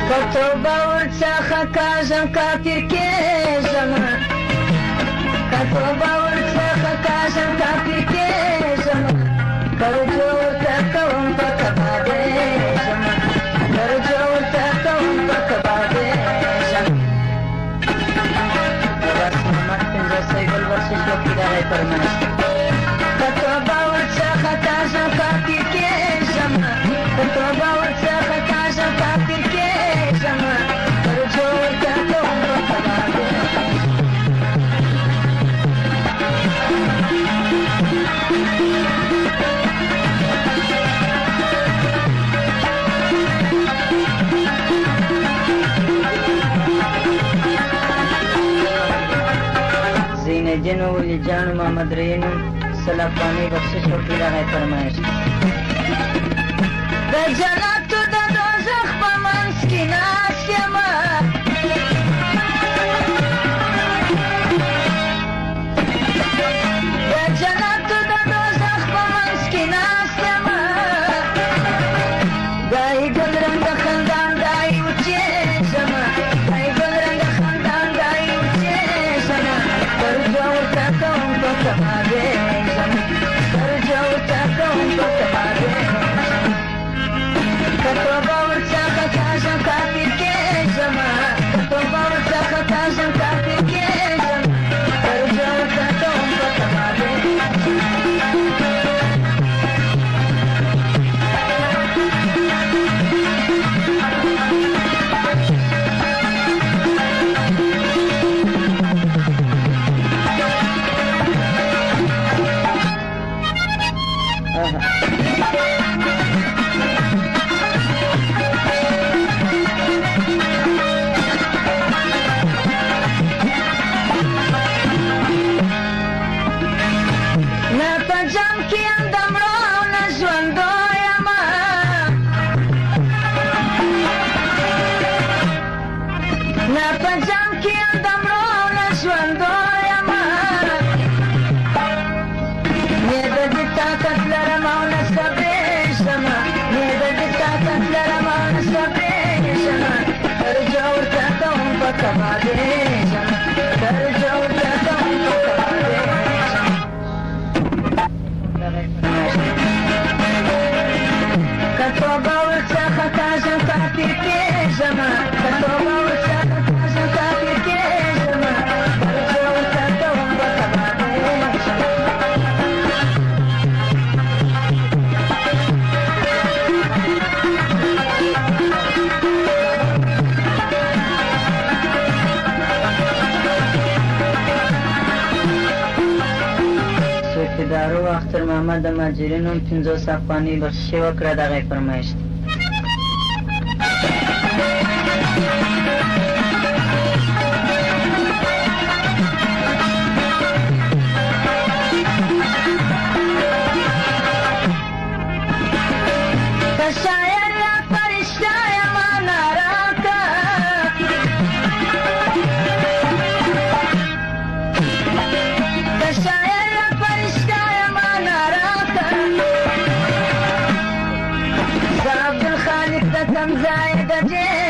Katoba urtsacha kažem kafir kežem, Katoba urtsacha kažem kafir kežem, Karđo urtakavam pa kabadežem, Karđo urtakavam pa kabadežem. Vas Muhammad pinza saygul varsiz vakidare farmash. Katoba urtsacha kažem kafir kežem, Katoba urtsacha kažem kafir kežem, Karđo urtakavam pa kabadežem. जिनो वली जान मोहम्मद रेनू सलाह पानी बख्शिश वकीला है फरमाइश गजलत द दोज़ख पमंस की नास्यमा गजलत द दोज़ख पमंस की नास्यमा गाई गुल रंग खंदान गाई ऊंचे समा गाई गुल रंग खंदान गाई ऊंचे समा Karđo urtakavam pa kabadežem, Karđo urtakavam pa kabadežem. Katoba urtsacha kažem kafir kežem, Katoba urtsacha kažem kafir kežem, Karđo urtakavam pa kabadežem. Na pajam ki andam ro na ژوندو یما Na pajam ki andam ro na ژوندو یما Ne da dita katlaram au na sabrežem, Ne da dita katlaram au na sabrežem, Karđo urtakavam pa kabadežem, Karđo urtakavam pa kabadežem. Katoba urtsacha kažem kafir kežem, Katoba urtsacha kažem kafir kežem, Karđo urtakavam pa kabadežem. څوکیدارو اختر محمد د مهاجرینو 50 افغانۍ بخشش وکړه دغه فرمایش دی. که شاعر یا فرشته یما ناراکه که شاعر یا فرشته یما ناراکه زه عبدالخالق د تمځای د جیل